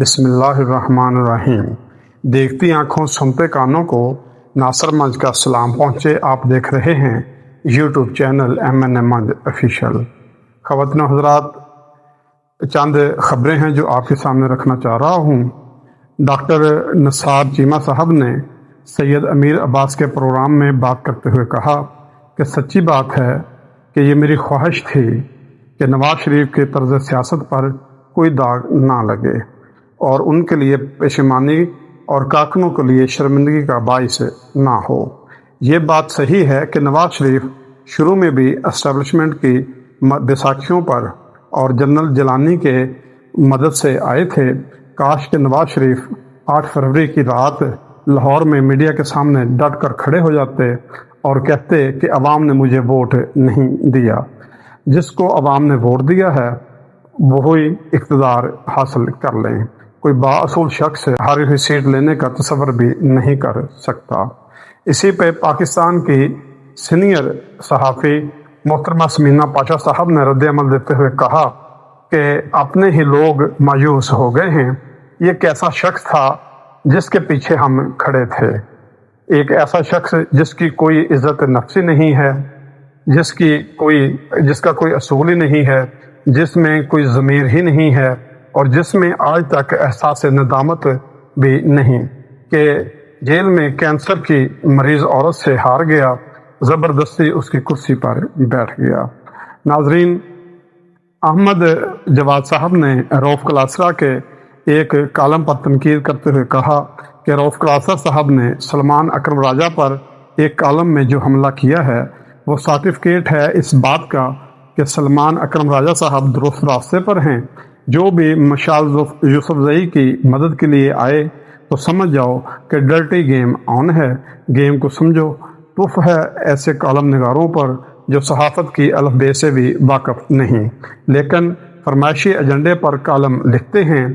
بسم اللہ الرحمن الرحیم۔ دیکھتی آنکھوں سنتے کانوں کو ناصر منج کا سلام پہنچے۔ آپ دیکھ رہے ہیں یوٹیوب چینل MN منج آفیشیل۔ خواتین و حضرات، چند خبریں ہیں جو آپ کے سامنے رکھنا چاہ رہا ہوں۔ ڈاکٹر نثار چیمہ صاحب نے سید امیر عباس کے پروگرام میں بات کرتے ہوئے کہا کہ سچی بات ہے کہ یہ میری خواہش تھی کہ نواز شریف کے طرز سیاست پر کوئی داغ نہ لگے اور ان کے لیے پشیمانی اور کارکنوں کے لیے شرمندگی کا باعث نہ ہو۔ یہ بات صحیح ہے کہ نواز شریف شروع میں بھی اسٹیبلشمنٹ کی بیساکھیوں پر اور جنرل جیلانی کے مدد سے آئے تھے۔ کاش کہ نواز شریف 8 فروری کی رات لاہور میں میڈیا کے سامنے ڈٹ کر کھڑے ہو جاتے اور کہتے کہ عوام نے مجھے ووٹ نہیں دیا۔ جس کو عوام نے ووٹ دیا ہے وہی اقتدار حاصل کر لیں۔ کوئی بااصول شخص ہاری ہوئی سیٹ لینے کا تصور بھی نہیں کر سکتا۔ اسی پہ پاکستان کی سینئر صحافی محترمہ سمینا پاشا صاحب نے رد عمل دیتے ہوئے کہا کہ اپنے ہی لوگ مایوس ہو گئے ہیں۔ یہ کیسا شخص تھا جس کے پیچھے ہم کھڑے تھے؟ ایک ایسا شخص جس کی کوئی عزت نفسی نہیں ہے، جس کا کوئی اصول ہی نہیں ہے، جس میں کوئی ضمیر ہی نہیں ہے اور جس میں آج تک احساس ندامت بھی نہیں، کہ جیل میں کینسر کی مریض عورت سے ہار گیا، زبردستی اس کی کرسی پر بیٹھ گیا۔ ناظرین، احمد جواد صاحب نے رؤف کلاسرا کے ایک کالم پر تنقید کرتے ہوئے کہا کہ رؤف کلاسرا صاحب نے سلمان اکرم راجہ پر ایک کالم میں جو حملہ کیا ہے وہ سرٹیفکیٹ ہے اس بات کا کہ سلمان اکرم راجہ صاحب درست راستے پر ہیں۔ جو بھی مشال یوسفزئی کی مدد کے لیے آئے تو سمجھ جاؤ کہ ڈرٹی گیم آن ہے، گیم کو سمجھو۔ تف ہے ایسے کالم نگاروں پر جو صحافت کی الف بے سے بھی واقف نہیں، لیکن فرمائشی ایجنڈے پر کالم لکھتے ہیں۔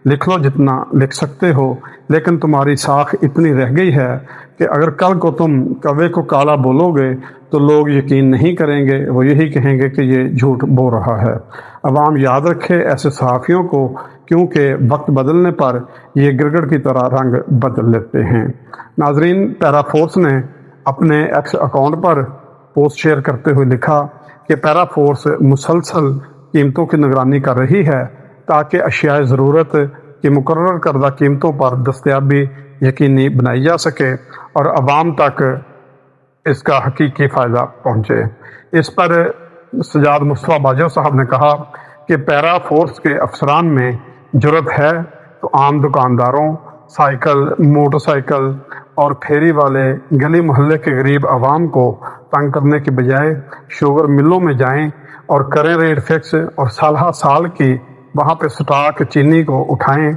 لکھ لو جتنا لکھ سکتے ہو، لیکن تمہاری ساکھ اتنی رہ گئی ہے کہ اگر کل کو تم کوے کو کالا بولو گے تو لوگ یقین نہیں کریں گے، وہ یہی کہیں گے کہ یہ جھوٹ بول رہا ہے۔ عوام یاد رکھے ایسے صحافیوں کو، کیونکہ وقت بدلنے پر یہ گرگڑ کی طرح رنگ بدل لیتے ہیں۔ ناظرین، پیرا فورس نے اپنے ایکس اکاؤنٹ پر پوسٹ شیئر کرتے ہوئے لکھا کہ پیرا فورس مسلسل قیمتوں کی نگرانی کر رہی ہے تاکہ اشیاء ضرورت کی مقرر کردہ قیمتوں پر دستیابی یقینی بنائی جا سکے اور عوام تک اس کا حقیقی فائدہ پہنچے۔ اس پر سجاد مصطفیٰ باجوہ صاحب نے کہا کہ پیرا فورس کے افسران میں جرأت ہے تو عام دکانداروں، سائیکل، موٹر سائیکل اور پھیری والے گلی محلے کے غریب عوام کو تنگ کرنے کے بجائے شوگر ملوں میں جائیں اور کریں ریٹ فکس اور سالہ سال کی وہاں پہ سٹاک چینی کو اٹھائیں۔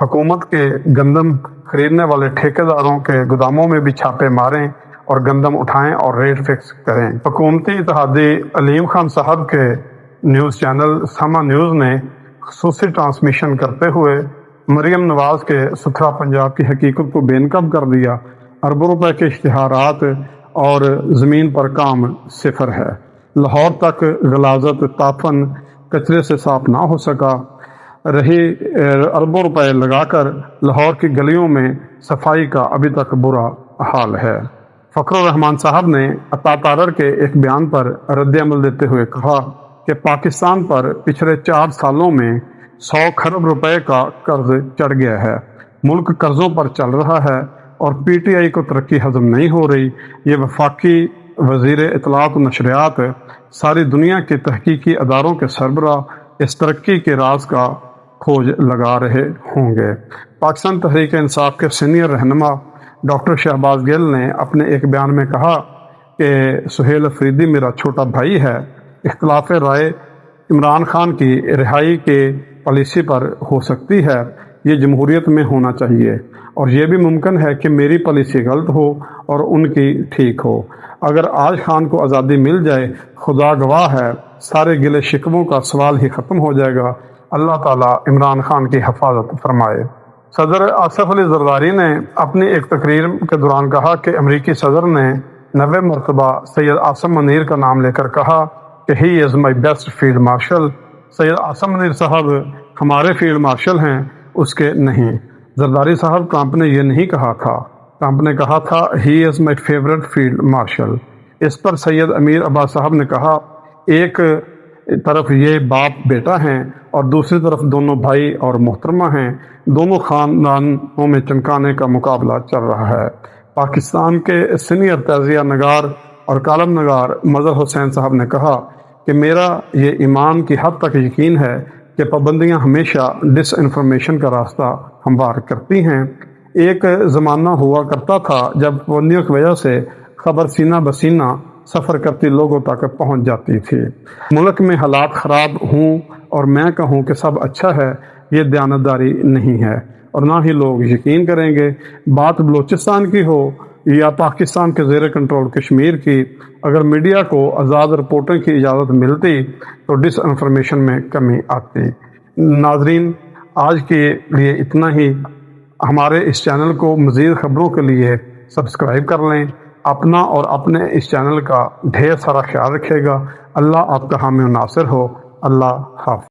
حکومت کے گندم خریدنے والے ٹھیکیداروں کے گوداموں میں بھی چھاپے ماریں اور گندم اٹھائیں اور ریٹ فکس کریں۔ حکومتی اتحادی علیم خان صاحب کے نیوز چینل سما نیوز نے خصوصی ٹرانسمیشن کرتے ہوئے مریم نواز کے ستھرا پنجاب کی حقیقت کو بے نقاب کر دیا۔ اربوں روپے کے اشتہارات اور زمین پر کام صفر ہے۔ لاہور تک غلاظت تعفن کچرے سے صاف نہ ہو سکا، رہی اربوں روپے لگا کر لاہور کی گلیوں میں صفائی کا ابھی تک برا حال ہے۔ فخر الرحمان صاحب نے عطا تارڑ کے ایک بیان پر رد عمل دیتے ہوئے کہا کہ پاکستان پر پچھلے 4 سالوں میں 100 کھرب روپے کا قرض چڑھ گیا ہے۔ ملک قرضوں پر چل رہا ہے اور PTI کو ترقی ہضم نہیں ہو رہی۔ یہ وفاقی وزیر اطلاعات و نشریات ساری دنیا کے تحقیقی اداروں کے سربراہ اس ترقی کے راز کا کھوج لگا رہے ہوں گے۔ پاکستان تحریک انصاف کے سینئر رہنما ڈاکٹر شہباز گل نے اپنے ایک بیان میں کہا کہ سہیل افریدی میرا چھوٹا بھائی ہے۔ اختلاف رائے عمران خان کی رہائی کے پالیسی پر ہو سکتی ہے، یہ جمہوریت میں ہونا چاہیے، اور یہ بھی ممکن ہے کہ میری پالیسی غلط ہو اور ان کی ٹھیک ہو۔ اگر آج خان کو آزادی مل جائے، خدا گواہ ہے سارے گلے شکووں کا سوال ہی ختم ہو جائے گا۔ اللہ تعالیٰ عمران خان کی حفاظت فرمائے۔ صدر آصف علی زرداری نے اپنی ایک تقریر کے دوران کہا کہ امریکی صدر نے 90 مرتبہ سید عاصم منیر کا نام لے کر کہا کہ ہی از my best field marshal. Syed Asim Munir صاحب ہمارے فیلڈ مارشل ہیں اس کے نہیں۔ زرداری صاحب، ٹرمپ نے یہ نہیں کہا تھا۔ ٹرمپ نے کہا تھا ہی از مائی فیورٹ فیلڈ مارشل۔ اس پر سید امیر عباس صاحب نے کہا ایک طرف یہ باپ بیٹا ہیں اور دوسری طرف دونوں بھائی اور محترمہ ہیں، دونوں خاندانوں میں چمکانے کا مقابلہ چل رہا ہے۔ پاکستان کے سینئر تجزیہ نگار اور کالم نگار مظہر حسین صاحب نے کہا کہ میرا یہ ایمان کی حد تک یقین ہے کہ پابندیاں ہمیشہ ڈس انفارمیشن کا راستہ ہموار کرتی ہیں۔ ایک زمانہ ہوا کرتا تھا جب پابندیوں کی وجہ سے خبر سینہ بسینہ سفر کرتی لوگوں تک پہنچ جاتی تھی۔ ملک میں حالات خراب ہوں اور میں کہوں کہ سب اچھا ہے، یہ دیانتداری نہیں ہے اور نہ ہی لوگ یقین کریں گے۔ بات بلوچستان کی ہو یا پاکستان کے زیر کنٹرول کشمیر کی، اگر میڈیا کو آزاد رپورٹنگ کی اجازت ملتی تو ڈس انفارمیشن میں کمی آتی۔ ناظرین، آج کے لیے اتنا ہی۔ ہمارے اس چینل کو مزید خبروں کے لیے سبسکرائب کر لیں۔ اپنا اور اپنے اس چینل کا ڈھیر سارا خیال رکھے گا۔ اللہ آپ کا حامی و ناصر ہو۔ اللہ حافظ۔